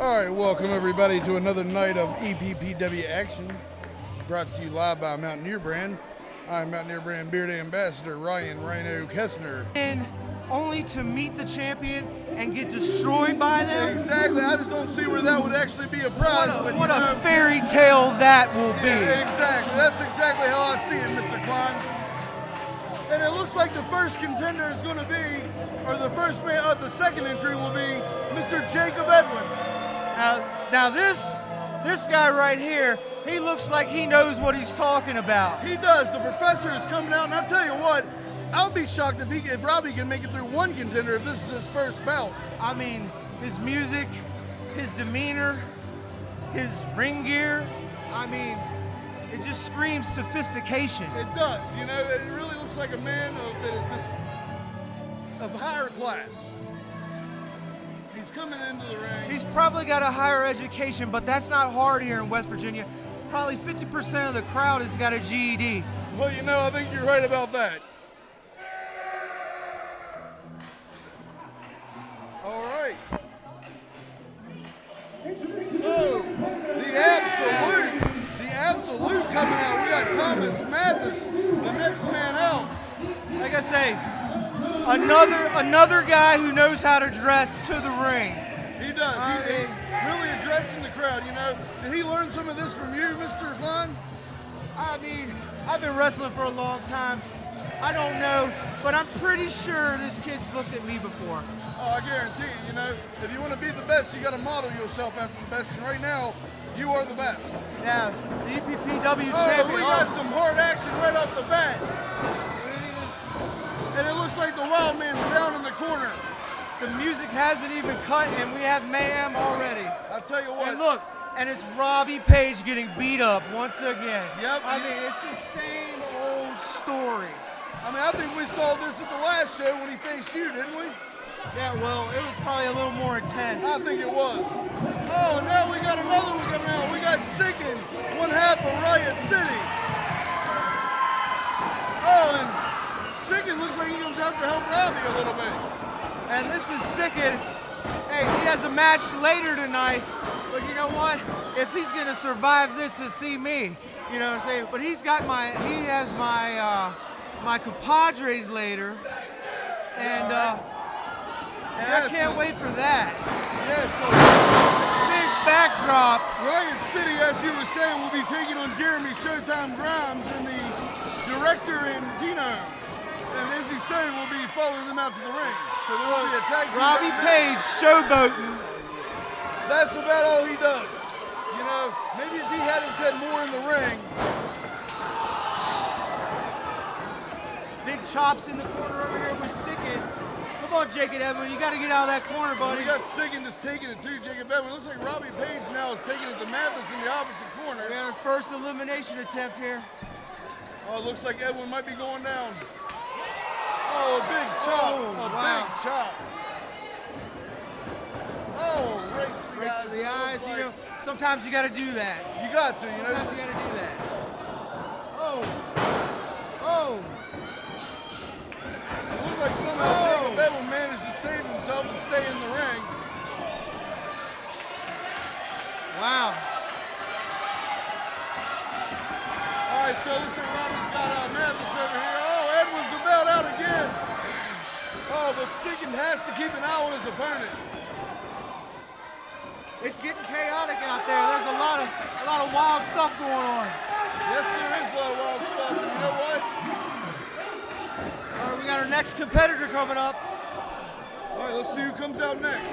All right, welcome everybody to another night of EPPW action, brought to you live by Mountaineer brand. I'm Mountaineer brand beard ambassador Ryan Rhino Kessner. And only to meet the champion and get destroyed by them? Exactly, I just don't see where that would actually be a prize. What a fairy tale that will be. Yeah, exactly, that's exactly how I see it, Mr. Klein. And it looks like the first contender is going to be, or the first man of the second entry will be Mr. Jakob Edwinn. Now this guy right here, he looks like he knows what he's talking about. He does. The professor is coming out, and I'll tell you what, I'll be shocked if Robbie can make it through one contender if this is his first bout. I mean, his music, his demeanor, his ring gear, I mean, it just screams sophistication. It does, you know, it really looks like a man that is just of higher class. He's coming into the ring. He's probably got a higher education, but that's not hard here in West Virginia. Probably 50% of the crowd has got a GED. Well, you know, I think you're right about that. All right. So, the absolute coming out. We got Mathis, the next man out. Like I say, another guy who knows how to dress to the ring. He does. He's really addressing the crowd, you know. Did he learn some of this from you, Mr. Klein? I mean, I've been wrestling for a long time. I don't know, but I'm pretty sure this kid's looked at me before. Oh, I guarantee you know, if you want to be the best, you got to model yourself after the best, and right now, you are the best. Yeah, the EPPW champion. We got some hard action right off the bat. And it looks like the Wildman's down in the corner. The music hasn't even cut, and we have mayhem already. I'll tell you what. And look, and it's Robbie Paige getting beat up once again. Yep. I mean, it's the same old story. I mean, I think we saw this at the last show when he faced you, didn't we? Yeah, well, it was probably a little more intense. I think it was. Oh, now we got another one coming out. We got Sicend, one half of Riot City. Oh, and Sicend looks like he comes out to help Robbie a little bit. And this is Sicend. Hey, he has a match later tonight, but you know what? If he's gonna survive this to see me, you know what I'm saying? But he has my compadres later, and I can't wait for that. Yeah, so big backdrop. Riot City, as you were saying, will be taking on Jeremy Showtime Grimes and the Director Andino. And Izzy Stoned will be following them out to the ring. So there will be a tag team. Robbie Paige showboating. That's about all he does. You know, maybe if he had his head more in the ring. Big chops in the corner over here with Sicend. Come on, Jakob Edwinn, you got to get out of that corner, buddy. We got Sicend just taking it to Jakob Edwinn. It looks like Robbie Paige now is taking it to Mathis in the opposite corner. We got our first elimination attempt here. Oh, it looks like Edwinn might be going down. Oh, a big chop. Big chop. Oh, right to the eyes. You know, sometimes you got to do that. You got to, you know. Sometimes you got to do that. Oh. It looked like somehow Jakob Edwinn managed to save himself and stay in the ring. Wow. All right, so looks like Robbie's got Mathis over here. Oh, Edwinn's about out again. Oh, but Sicend has to keep an eye on his opponent. It's getting chaotic out there. There's a lot of wild stuff going on. Yes, there is a lot of wild stuff. And you know what? All right, we got our next competitor coming up. All right, let's see who comes out next.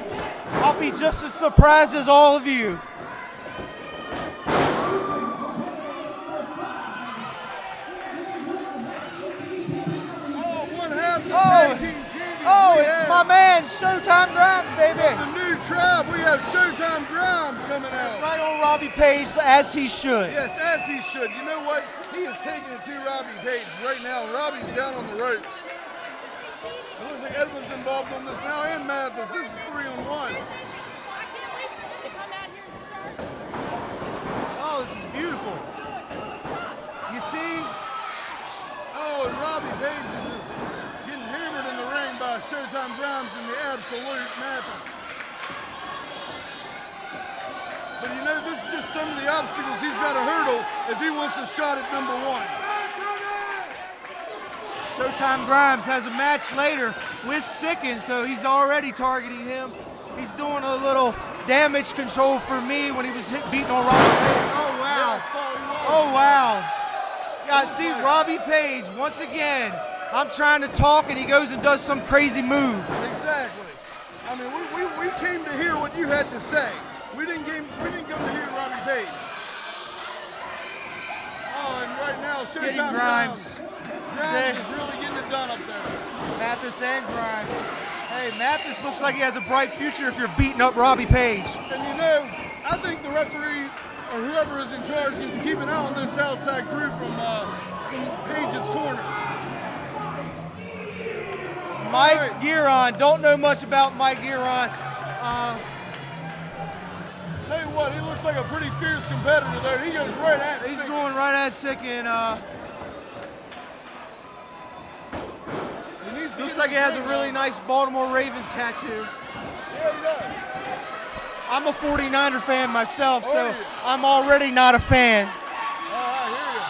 I'll be just as surprised as all of you. It's my man, Showtime Grimes, baby. The new tribe, we have Showtime Grimes coming out. Right on Robbie Paige, as he should. Yes, as he should. You know what? He is taking it to Robbie Paige right now. Robbie's down on the ropes. It looks like Edwinn's involved in this now, and Mathis. This is 3-on-1. I can't wait to come out here and start. Oh, this is beautiful. You see? Oh, and Robbie Paige is just getting hammered in the ring by Showtime Grimes and the absolute Mathis. But you know, this is just some of the obstacles he's got to hurdle if he wants a shot at number 1. Showtime Grimes has a match later with Sicend, so he's already targeting him. He's doing a little damage control for me when he was beating on Robbie Page. Oh, wow. Yeah, oh, wow. Yeah, see, Robbie Page, once again, I'm trying to talk, and he goes and does some crazy move. Exactly. I mean, we came to hear what you had to say. We didn't come to hear Robbie Page. Oh, and right now, Showtime Grimes. Grimes is really getting it done up there. Mathis and Grimes. Hey, Mathis looks like he has a bright future if you're beating up Robbie Page. And you know, I think the referee or whoever is in charge needs to keep an eye on this outside crew from Paige's corner. Mike Giron, don't know much about Mike Giron. Tell you what, he looks like a pretty fierce competitor there. He goes right at He's going right at Sicend. Looks like he has a really nice Baltimore Ravens tattoo. Yeah, he does. I'm a 49er fan myself, so I'm already not a fan. I hear you.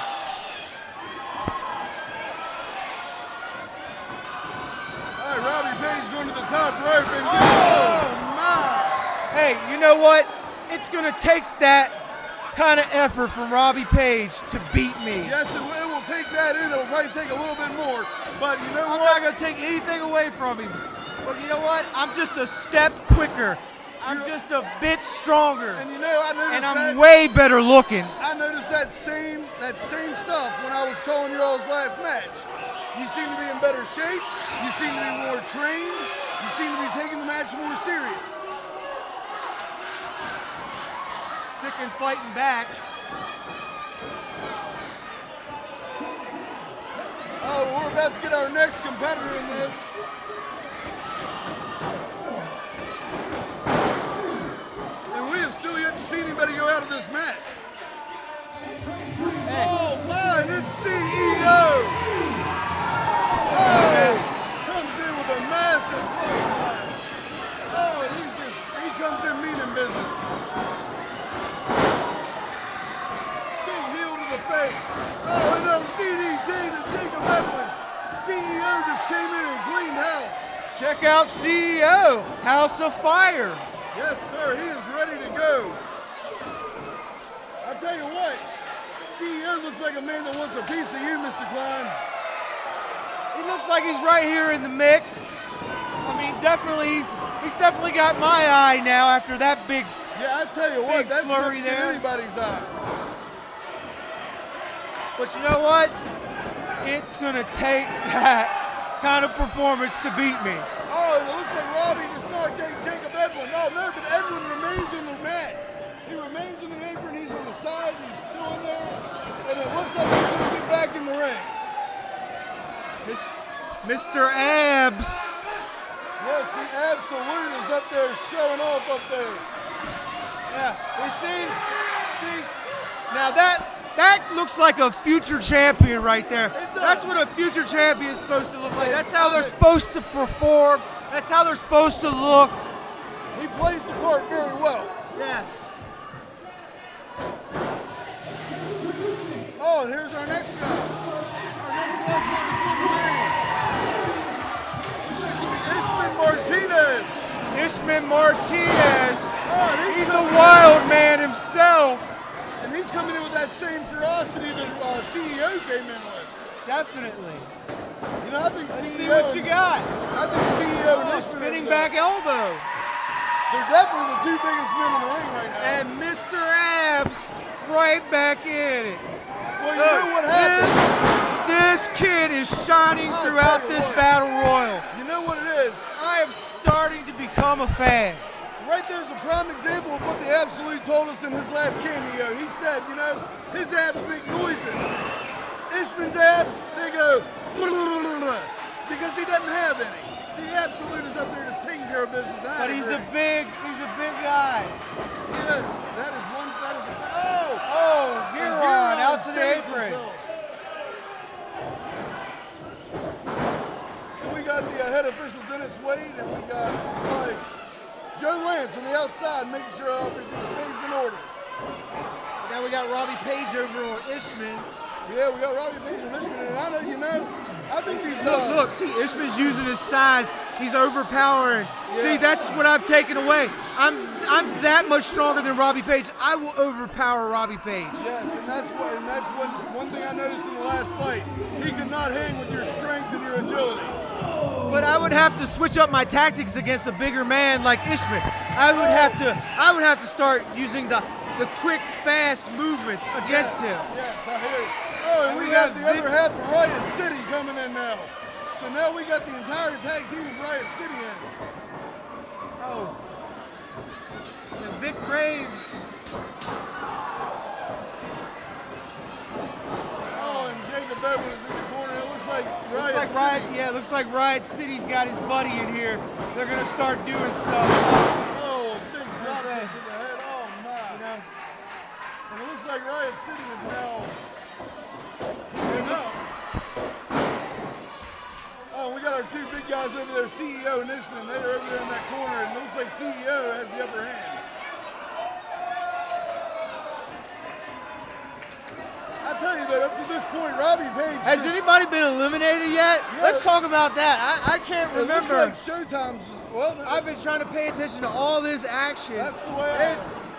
All right, Robbie Page going to the top rope and oh my! Hey, you know what? It's going to take that kind of effort from Robbie Page to beat me. Yes, it will take that in. It'll probably take a little bit more. But you know I'm what? not going to take anything away from him. But you know what? I'm just a step quicker. I'm just a bit stronger. And you know, I noticed and I'm way better looking. I noticed that same stuff when I was calling your all's last match. You seem to be in better shape. You seem to be more trained. You seem to be taking the match more serious. Sicend fighting back. Oh, we're about to get our next competitor in this. And we have still yet to see anybody go out of this match. Hey. Oh my, it's CEO! Oh, comes in with a massive clothesline. Oh, and he comes in meaning business. Big heel to the face. Oh, and a DDT to Jakob Edwinn. CEO just came in and cleaned house. Check out CEO, House of Fire. Yes, sir, he is ready to go. I tell you what, CEO looks like a man that wants a piece of you, Mr. Klein. He looks like he's right here in the mix. I mean, definitely, he's definitely got my eye now after that big. Yeah, I tell you what, that's flurry not there. Anybody's eye. But you know what? It's gonna take that kind of performance to beat me. Oh, it looks like Robbie just knocked out Jakob Edwinn. Oh no, but Edwinn remains on the mat. He remains on the apron. He's on the side. He's still in there, and it looks like he's gonna get back in the ring. Mr. Abs. Yes, the Absolute is up there showing off up there. Yeah, we see. Now that looks like a future champion right there. That's what a future champion is supposed to look like. That's how they're supposed to perform. That's how they're supposed to look. He plays the part very well. Yes. Oh, and here's our next guy. Our next wrestler is going to be Ishman Martinez. Ishman Martinez. Oh, he's a wild man himself. And he's coming in with that same ferocity that CEO came in with. Definitely. You know, I think Let's CEO. see what you got. I think CEO and Ishman. Spinning back elbow. They're definitely the two biggest men in the ring right now. And Mr. Abs right back in it. Well, you know what happened? This kid is shining throughout this battle royal. You know what it is? I am starting to become a fan. Right there's a prime example of what the Absolute told us in his last cameo. He said, you know, his abs make noises. Ishman's abs, they go because he doesn't have any. The Absolute is up there just taking care of business. But he's a big guy. Yes, that is one. Giron out to the apron. And we got the head official Dennis Wade, and we got, looks like, Joe Lance defense on the outside, making sure everything stays in order. Now we got Robbie Paige over on Ishman. Yeah, we got Robbie Paige on Ishman, and I know, I think he's look, see, Ishman's using his size. He's overpowering. Yeah. See, that's what I've taken away. I'm that much stronger than Robbie Paige. I will overpower Robbie Paige. Yes, and that's one thing I noticed in the last fight. He could not hang with your strength and your agility. But I would have to switch up my tactics against a bigger man like Ishman. I would have to start using the quick, fast movements against him. Yes, I hear you. Oh, and we got the other half of Riot City coming in now. So now we got the entire tag team of Riot City in. Oh. And Vic Graves. Oh, and Jakob is in the corner. It looks like It looks like Riot City's got his buddy in here. They're gonna start doing stuff. Oh, big drop to the head. Oh my. You know. And it looks like Riot City is now teaming up. Oh, we got our two big guys over there, CEO and Ishman. They're over there in that corner, and it looks like CEO has the upper hand. I tell you that up to this point, Robbie Paige. Has anybody been eliminated yet? Yeah. Let's talk about that. I can't It looks remember. like Showtime's. Well, I've been trying to pay attention to all this action. That's the way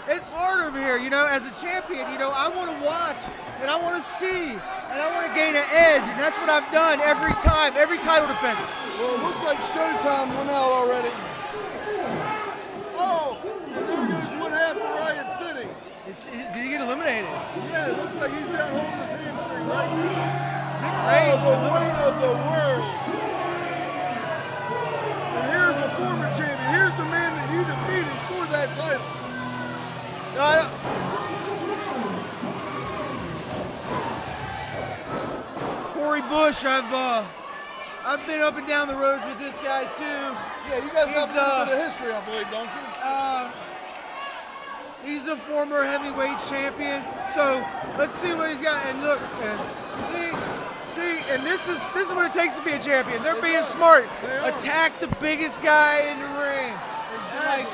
It's hard over here, as a champion, I want to watch and I want to see and I want to gain an edge, and that's what I've done every time, every title defense. Well, it looks like Showtime went out already. Oh, there goes one half of Riot City. Did he get eliminated? Yeah, it looks like he's down holding his hamstring right now. Graves, the weight of the world. And here's a former champion. Here's the man that you defeated for that title. Cory Bush, I've been up and down the roads with this guy too. Yeah, you guys have a little bit of history, I believe, don't you? He's a former heavyweight champion. So let's see what he's got. And look, see, and this is what it takes to be a champion. They're being smart. Attack the biggest guy in the ring. Like,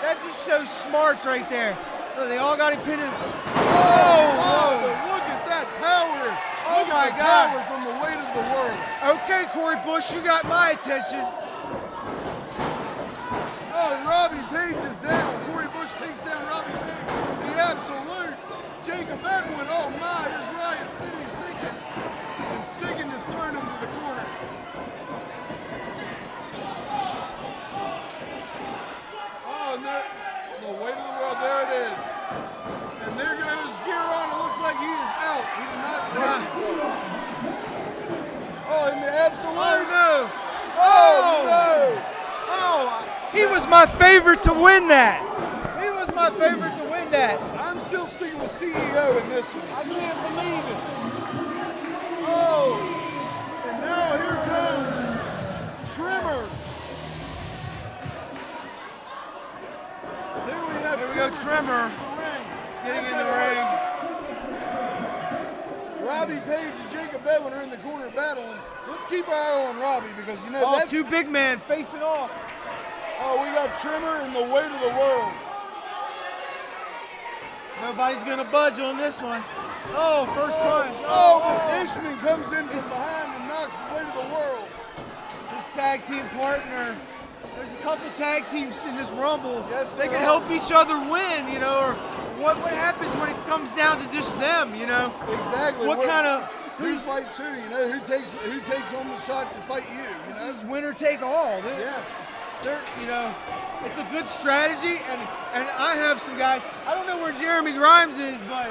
that just shows smarts right there. Look, they all got him pinned in. Oh, look at that power. Oh Look my at the God. power from the weight of the world. Okay, Cory Bush, you got my attention. Oh, and Robbie Paige is down. Cory Bush takes down Robbie Paige. The absolute Jakob Edwinn. Oh my, here's Riot City Sicend. And Sicend is thrown into the corner. Oh, and the weight of the world, there it is. And there goes Giron. It looks like he is out. He did not save himself. Oh, and the absolute. Oh no! Oh no! Oh, he was my favorite to win that. He was my favorite to win that. I'm still sticking with CEO in this one. I can't believe it. Oh, and now here comes Tremor. There we go, Tremor getting in the ring. Robbie Paige and Jakob Edwinn are in the corner battling. Let's keep our eye on Robbie because All two big men facing off. Oh, we got Tremor and the weight of the world. Nobody's gonna budge on this one. Oh, first punch. But Ishman comes in from behind and knocks the weight of the world. His tag team partner. There's a couple tag teams in this Rumble. Yes, they can help each other win, or what happens when it comes down to just them, Exactly. Who's fight two, who takes home the shot to fight you, This is winner take all. Yes. It's a good strategy, and I have some guys. I don't know where Jeremy Grimes is, but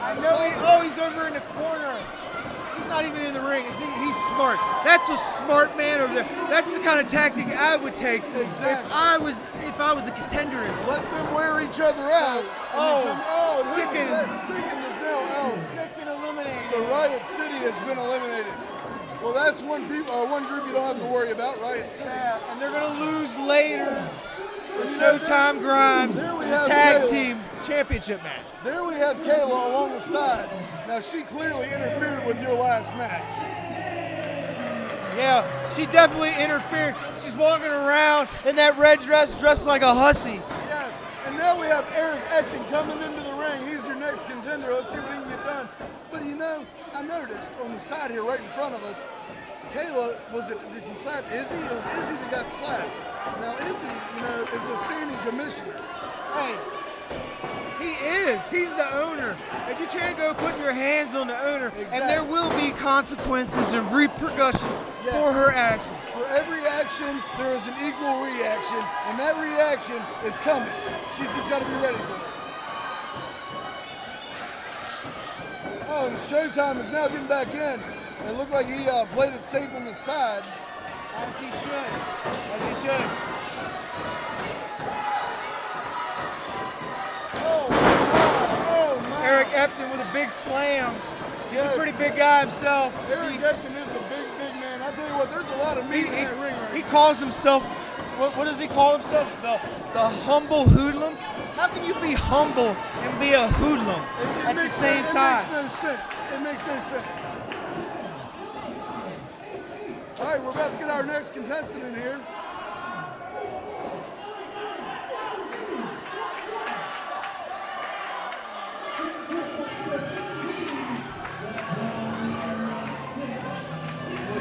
I know he's over in the corner. He's not even in the ring. He's smart. That's a smart man over there. That's the kind of tactic I would take if I was a contender in this. Let them wear each other out. Sicend is now out. Sicend eliminated. So Riot City has been eliminated. Well, that's one group you don't have to worry about, Riot City. Yeah, and they're going to lose later. The Showtime Grimes Tag Team Championship match. There we have Kayla along the side. Now, she clearly interfered with your last match. Yeah, she definitely interfered. She's walking around in that red dress, dressed like a hussy. Yes, and now we have Ecton coming into the ring. He's your next contender. Let's see what he can get done. But you know, I noticed on the side here, right in front of us, Kayla, did she slap Izzy? It was Izzy that got slapped. Now Izzy, you know, is the standing commissioner. Hey, he is. He's the owner. And you can't go putting your hands on the owner. Exactly. And there will be consequences and repercussions for her actions. For every action, there is an equal reaction, and that reaction is coming. She's just got to be ready for it. Oh, and Showtime is now getting back in. It looked like he played it safe on the side. As he should. As he should. Oh my. Eric Ecton with a big slam. He's a pretty big guy himself. Eric Ecton is a big man. I tell you what, there's a lot of meat in that ring right He now. calls himself, what does he call himself? The humble hoodlum? How can you be humble and be a hoodlum at the same time? It makes no sense. It makes no sense. All right, we're about to get our next contestant in here.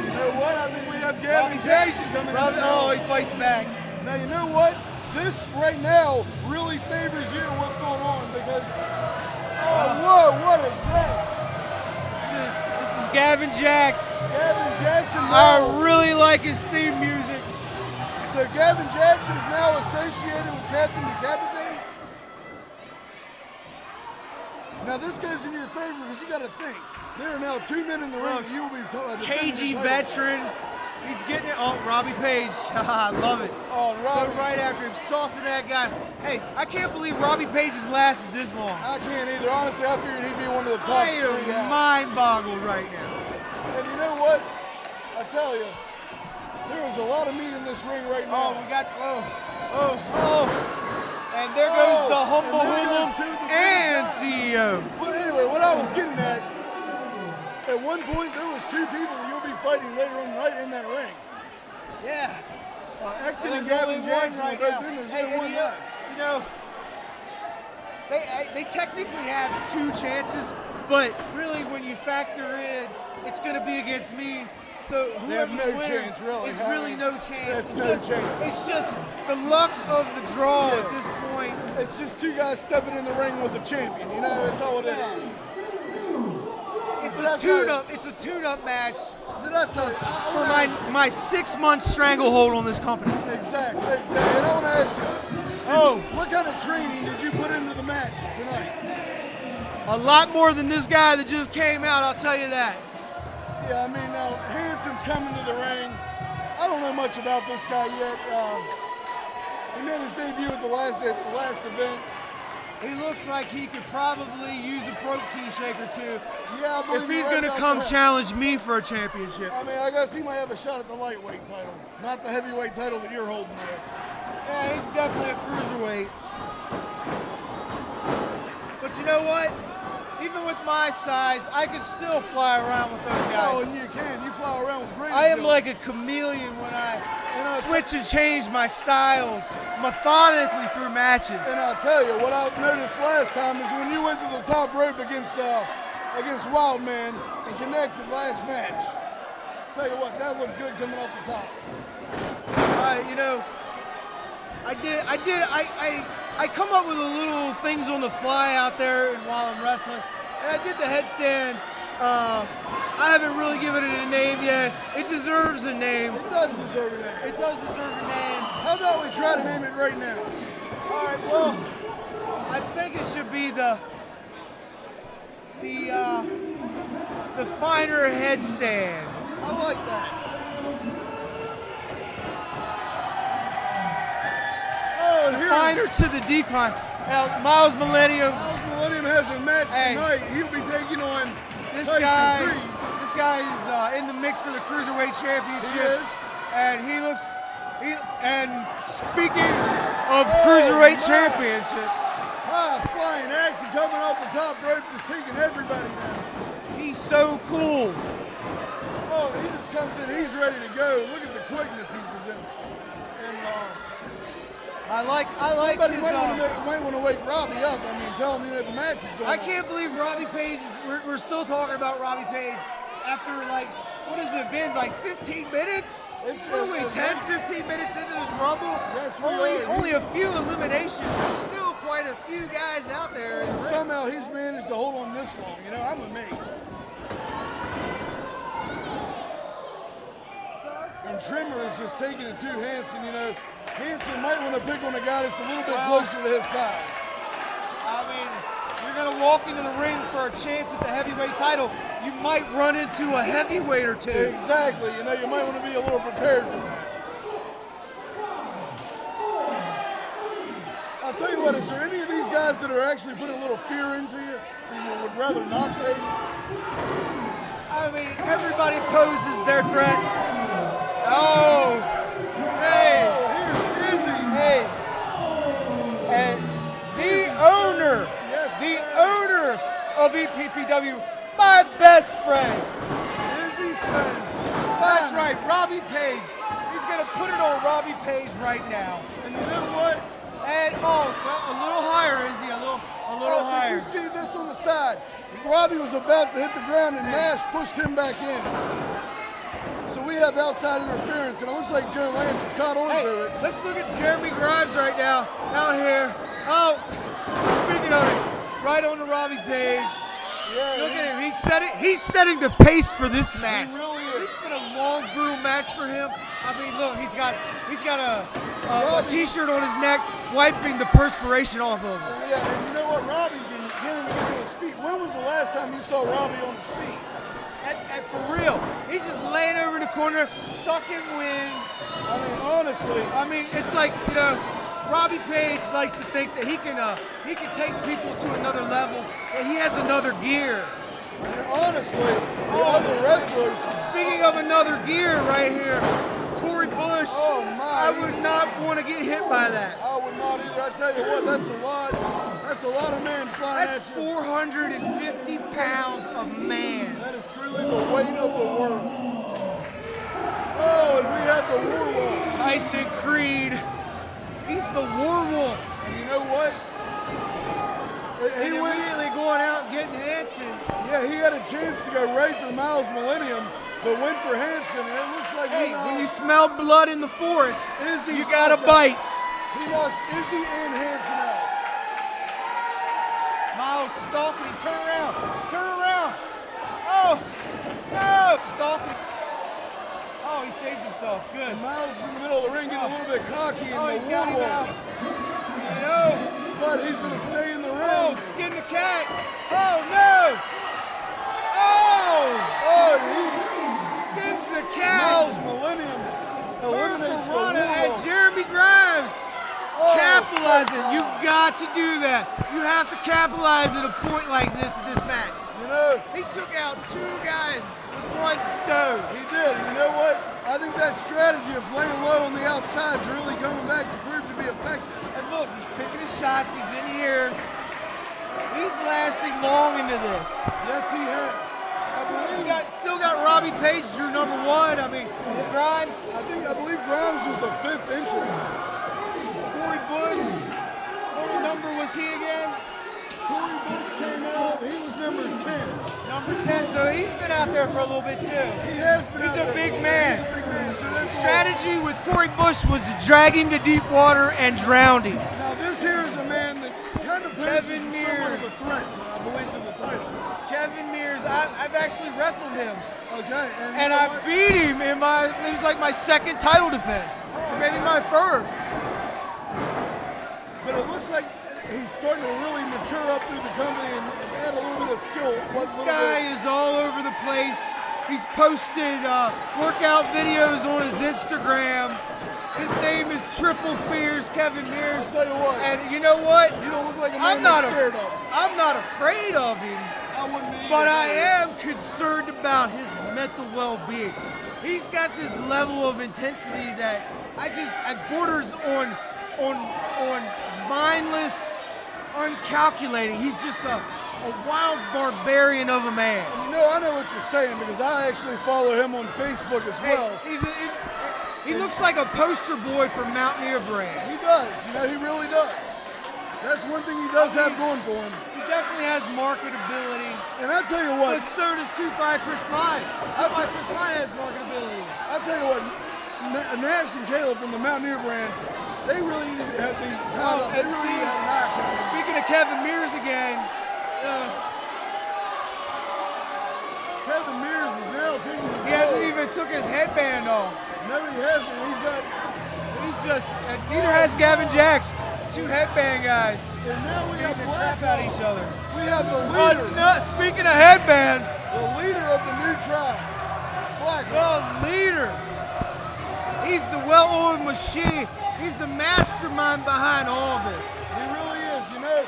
You know what? I think we have Gaven Jaxon coming in. Oh, he fights back. Now, you know what? This right now really favors you what's going on because, oh, whoa, what is this? This is Gaven Jaxon. Gaven Jaxon. I really like his theme music. So Gaven Jaxon is now associated with Captain Decapitate. Now this goes in your favor because you got to think. There are now 2 men in the ring. You will be cagey veteran. He's getting it. Oh, Robbie Paige. I love it. Oh, Robbie. Go right after him. Soften that guy. Hey, I can't believe Robbie Paige has lasted this long. I can't either. Honestly, I figured he'd be one of the top I three. am mind-boggled right now. And you know what? I tell you, there is a lot of meat in this ring right now. Oh, we got, and there goes the humble hoodlum and CEO. But anyway, what I was getting at one point there was 2 people that you'll be fighting later on right in that ring. Yeah. Ecton and Gaven Jaxon are both in. There's only one left. You know, they technically have 2 chances, but really when you factor in, it's going to be against me. So They have whoever no wins chance, really. is really no chance. That's no chance. It's just the luck of the draw at this point. It's just 2 guys stepping in the ring with the champion. You know, that's all it is. It's a tune-up. It's a tune-up match Did I tell you? for my 6-month stranglehold on this company. Exactly. And I want to ask you, what kind of training did you put into the match tonight? A lot more than this guy that just came out, I'll tell you that. Yeah, I mean, now Hanson's coming to the ring. I don't know much about this guy yet. He made his debut at the last event. He looks like he could probably use a protein shake or 2 Yeah, I believe if he's you're right going to about come that. challenge me for a championship. I mean, I guess he might have a shot at the lightweight title, not the heavyweight title that you're holding there. Yeah, he's definitely a cruiserweight. But you know what? Even with my size, I could still fly around with those guys. Oh, and you can. You fly around with great I am agility. like a chameleon when I switch and change my styles methodically through matches. And I'll tell you, what I noticed last time is when you went to the top rope against Wildman and connected last match. Tell you what, that looked good coming off the top. You know, I come up with a little things on the fly out there while I'm wrestling. And I did the headstand. I haven't really given it a name yet. It deserves a name. It does deserve a name. It does deserve a name. How about we try to name it right now? All right, well, I think it should be the finer headstand. I like that. Oh, and here's Finer to the decline. Now, Myles Millennium. Millennium has a match tonight. He'll be taking on This Tyson guy, Creed. this guy is in the mix for the Cruiserweight Championship. He is. And and speaking of Cruiserweight Championship, High flying action coming off the top rope, just taking everybody down. he's so cool. Oh, he just comes in, he's ready to go. Look at the quickness he presents. And I like somebody his, might want to wake Robbie up. I mean, tell him the match is going on. I can't believe Robbie Paige, we're still talking about Robbie Paige after like, what has it been, like 15 minutes? What are we, 10, 15 minutes into this Rumble? Yes, we are. Only a few eliminations. There's still quite a few guys out there. And somehow he's managed to hold on this long. You know, I'm amazed. And Tremor is just taking it to Hanson. You know, Hanson might want to pick on a guy that's a little bit closer to his size. I mean, you're going to walk into the ring for a chance at the heavyweight title. You might run into a heavyweight or two. Exactly. You know, you might want to be a little prepared for that. I'll tell you what, is there any of these guys that are actually putting a little fear into you that you would rather not face? I mean, everybody poses their threat. Oh, hey. Oh, here's Izzy. Hey. And the owner of EPPW, my best friend, Izzy Stoned. That's right, Robbie Paige. He's going to put it on Robbie Paige right now. And you know what? And, a little higher, Izzy, a little higher. Did you see this on the side? Robbie was about to hit the ground and Nash pushed him back in. So we have outside interference, and it looks like Joe Lance has caught on to it. Let's look at Jeremy Grimes right now, out here. Oh, speaking of it, right on to Robbie Paige. Yeah, Look at him. He's setting the pace for this match. He really is. It's been a long, brutal match for him. I mean, look, he's got a t-shirt on his neck, wiping the perspiration off of him. Yeah, and you know what? Robbie can't even get to his feet. When was the last time you saw Robbie on his feet? And for real, he's just laying over in the corner, sucking wind. I mean, honestly. I mean, it's like, you know, Robbie Paige likes to think that he can take people to another level, and he has another gear. And honestly, the other wrestlers. Speaking of another gear right here, Cory Bush. Oh my! I would not want to get hit by that. I would not either. I tell you what, that's a lot. That's a lot of man flying That's at you. 450 pounds of man. That is truly the weight of the world. Oh, and we have the Warlock. Tyson Creed. He's the Warwolf. And you know what? He immediately going out and getting Hanson. Yeah, he had a chance to go right for Myles Millennium, but went for Hanson, and it looks like Hey, when you smell blood in the forest, Izzy's you got to bite. He knocks Izzy and Hanson out. Myles stalking, turn around. Oh, no, stalking. Oh, he saved himself, good. And Myles is in the middle of the ring getting a little bit cocky, and He's the got him Warlock. out. No. But he's going to stay in the ring. Oh, skin the cat. Oh, no. Oh, he skins the cat. Myles Millennium eliminates the Piranha and Warlock. Jeremy Grimes. Oh, Capitalizing. You got to do that. You have to capitalize at a point like this in this match. You know, He took out two guys with one stone. he did. And you know what? I think that strategy of laying low on the outside is really coming back to prove to be effective. And look, he's picking his shots. He's in here. He's lasting long into this. Yes, he has. I believe. Still got Robbie Paige, your number one. I mean, Grimes. I believe Grimes was the 5th entry. Cory Bush. What number was he again? Cory Bush came out. He was number 10. Number 10. So he's been out there for a little bit too. He has been. He's out a there big for- man. He's a big man. So that's Strategy with Cory Bush was to drag him to deep water and drown him. Now this here is a man that kind of poses Kevin as somewhat Mears. of a threat, I believe, to the title. Kevin Mears, I've actually wrestled him. Okay, And I beat him in it was like my second title defense. Or maybe my first. But it looks like he's starting to really mature up through the company and add a little bit of skill. This guy is all over the place. He's posted workout videos on his Instagram. His name is Triple Fears Kevin Mears. I'll tell you what. And you know what? You don't look like a I'm man not that's scared of him. I'm not afraid of him. I wouldn't be But either. I am concerned about his mental well-being. He's got this level of intensity that I borders on mindless, uncalculating. He's just a a wild barbarian of a man. You know, I know what you're saying because I actually follow him on Facebook as well. He looks like a poster boy for Mountaineer brand. He does. You know, he really does. That's one thing he does have going for him. He definitely has marketability. And I tell you what, But so does 2-5 Chris Klein. 2-5 Chris Klein has marketability. I tell you what, Nash and Caleb from the Mountaineer brand, they really need to have these tied up. They really need to have knockouts. Speaking of Kevin Mears again, Kevin Mears is now taking the he hasn't even took his headband off. No, he hasn't. He's just, and neither has Gavin Jax. Two headband guys. And now we have the crap out of each other. We have the leader. Speaking of headbands, The leader of the new tribe. Black. the leader. He's the well-oiled machine. He's the mastermind behind all this. He really is, you know.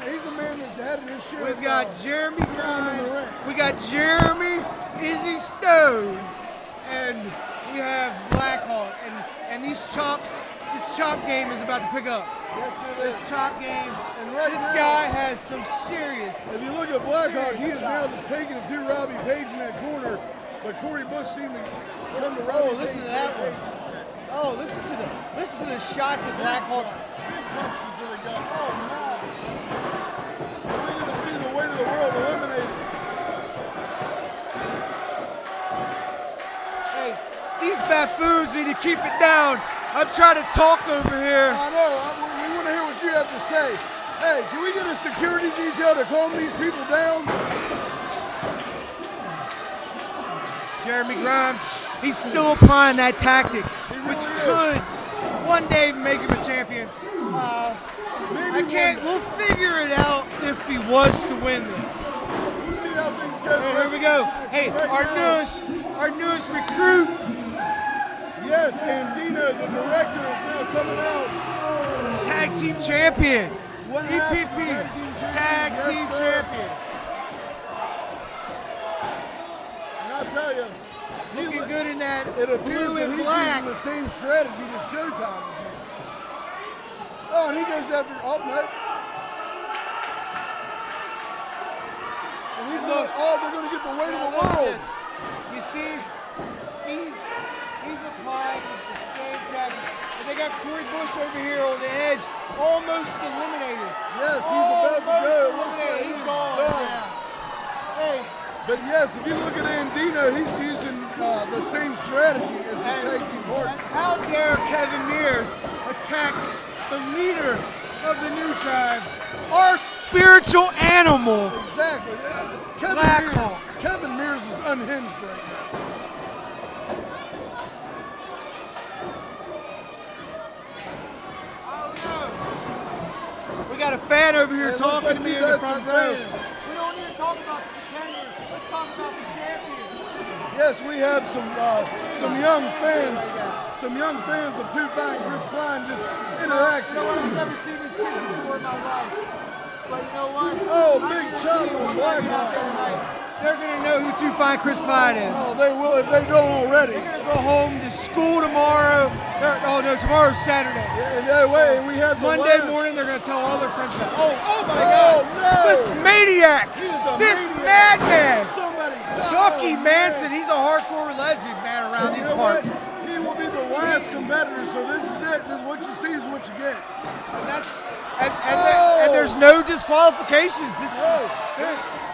He's a man that's had his share. We've got Jeremy time in the Grimes. ring. We got Jeremy, Izzy Stoned, and we have Blackhawk. And these chops, this chop game is about to pick up. Yes, it is. This chop game. And right This now, guy has some serious. If you look at Blackhawk, he is now just taking it to Robbie Paige in that corner. But Cory Bush seemed to come to Robbie. Oh, listen to that one. Oh, listen to the shots of Blackhawks. Big punches to the gut. Oh, my. We're going to see the weight of the world eliminated. Hey, these buffoons need to keep it down. I'm trying to talk over here. I know. We want to hear what you have to say. Hey, can we get a security detail to calm these people down? Jeremy Grimes, he's still applying that tactic, which could one day make him a champion. We'll figure it out if he was to win this. We'll see how things go. Here we go. Hey, our newest recruit. Yes, Andino, the director, is now coming out. Tag team champion. One half EPP tag team Yes, sir. champion. And I'll tell you, Looking good in that it appears blue that and he's black. using the same strategy that Showtime is using. Oh, and he goes after, oh, no. And he's going, they're going to get the weight of the Look at world. this. You see, he's applying the same tactic. And they got Cory Bush over here on the edge, almost eliminated. Yes, he's about to go. It looks like He's he's gone. done. Yeah. Hey, But yes, if you look at Andino, he's using the same strategy as his tag team partner. how dare Kevin Mears attack the leader of the new tribe, our spiritual animal. Exactly. Blackhawk. Kevin Mears is unhinged right now. We got a fan over here It looks talking like to we me in the got front some row. fans. We don't need to talk about the contenders. Let's talk about the champions. Yes, we have some young fans of 2-5 Chris Klein just interacting. You know what? I've never seen these kids before in my life. But you know what? Oh, I'm big gonna chop see them on once I get out there Blackhawk. tonight. They're going to know who 2-5 Chris Klein is. Oh, they will if they don't already. They're going to go home to school tomorrow. Tomorrow's Saturday. And no way, we have the Monday last- morning, they're going to tell all their friends about it. Oh my Oh, God. no. This maniac. He is a This maniac. madman. Somebody stop. Chuckie Oh, Manson. man. He's a hardcore legend, man, around You these know what? parts. He will be the last competitor, so this is it. This is what you see is what you get. And there's no disqualifications. This is, Oh.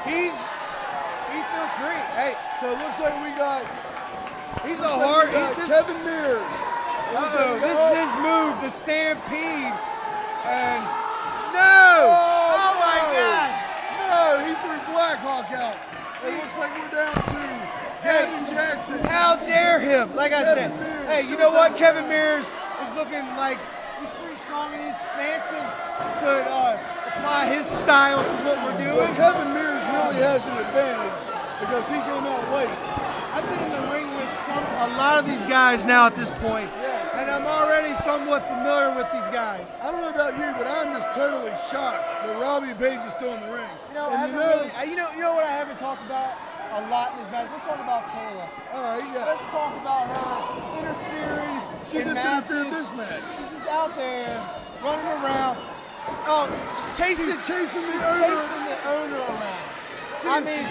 he feels free. Hey, So it looks like we got he's a looks like hard. we got This Kevin Mears. is his move, the stampede. And no! Oh my no. God! No, he threw Blackhawk out. It looks like we're down to Kevin Jaxon. How dare him? Like I said, Kevin Mears, hey, you know what? Showtime Kevin Grimes. Mears is looking like he's pretty strong in his Manson could apply his style to what we're Well, doing. Kevin Mears really has an advantage because he came out late. I've been in the ring with a lot of these guys now at this point, Yes. and I'm already somewhat familiar with these guys. I don't know about you, but I'm just totally shocked that Robbie Paige is still in the ring. You know, you know what I haven't talked about a lot in this match. Let's talk about Kayla. All right, yeah. Let's talk about her interfering. She in just interfered matches. this match. She's just out there running around. Oh, she's chasing. She's chasing the she's owner. chasing the owner around. I mean,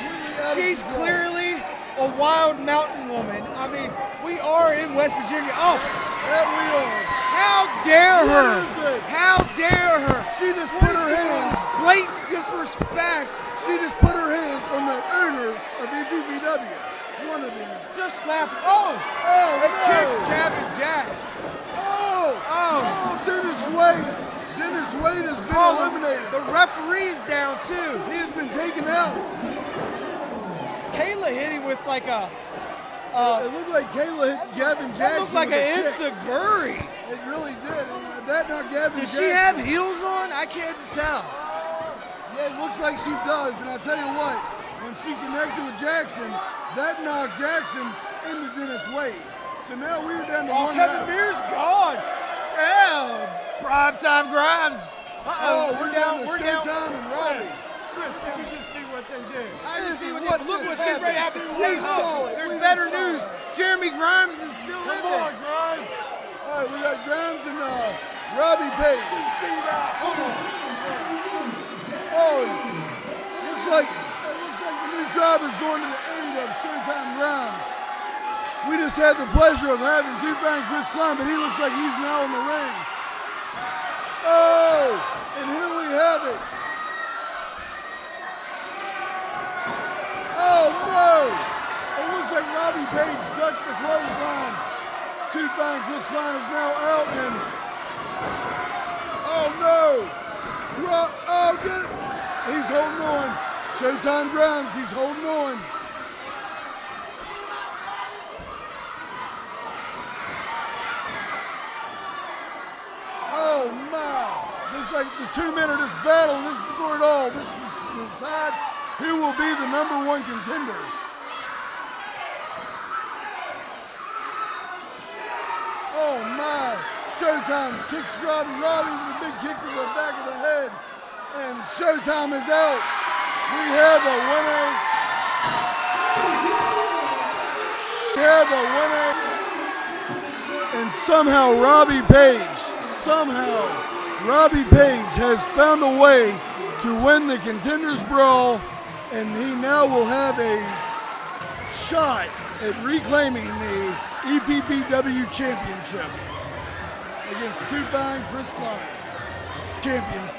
she's clearly a wild mountain woman. I mean, we are in West Virginia. Oh, that we are. How dare her? What is this? How dare her? She just put her hands. Blatant disrespect. She just put her hands on the owner of EPPW. One of them. Just slap. Oh, no. Kick Jabbing Jax. Oh, Dennis Wade. Dennis Wade has been eliminated. The referee's down too. He has been taken out. Kayla hit him with like a. It looked like Kayla hit Gaven Jaxon. That looked like an enziguri. It really did. And that knocked Gaven Jaxon. Does she have heels on? I can't tell. Yeah, it looks like she does. And I tell you what, when she connected with Jaxon, that knocked Jaxon into Dennis Wade. So now we're down to one. Kevin Mears gone. Yeah. Primetime Grimes. We're down to Showtime and Robbie. Chris, did you just see what they did? I This just see is what what they Look just what's getting ready to happen. happened. We saw it. There's We better just saw news. it. Jeremy Grimes is still in Come on, this. Grimes. All right, we got Grimes and Robbie Paige. Did you see that? Looks like the new job is going to the aid of Showtime Grimes. We just had the pleasure of having two-bang Chris Klein, but he looks like he's now in the ring. Oh, and here we have it. Oh no! It looks like Robbie Paige ducked the clothesline. Two-bang Chris Klein is now out, and oh no! Oh, get it! He's holding on. Showtime Grimes, he's holding on. Oh my! Looks like the 2 men are just battling. This is for it all. This is to decide who will be the #1 contender. Oh my! Showtime kicks Robbie. Robbie with a big kick to the back of the head. And Showtime is out. We have a winner. We have a winner. And somehow Robbie Paige has found a way to win the Contenders Brawl, and he now will have a shot at reclaiming the EPPW Championship against two-bang Chris Klein. Champion.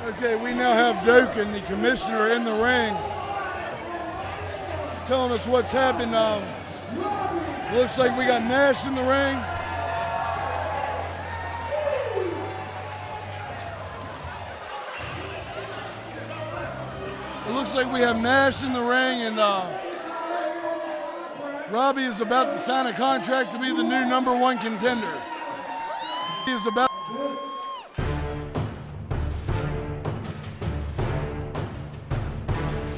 Okay, we now have Doken, the commissioner, in the ring, telling us what's happened. Looks like we got Nash in the ring. It looks like we have Nash in the ring, and Robbie is about to sign a contract to be the new #1 contender. He is about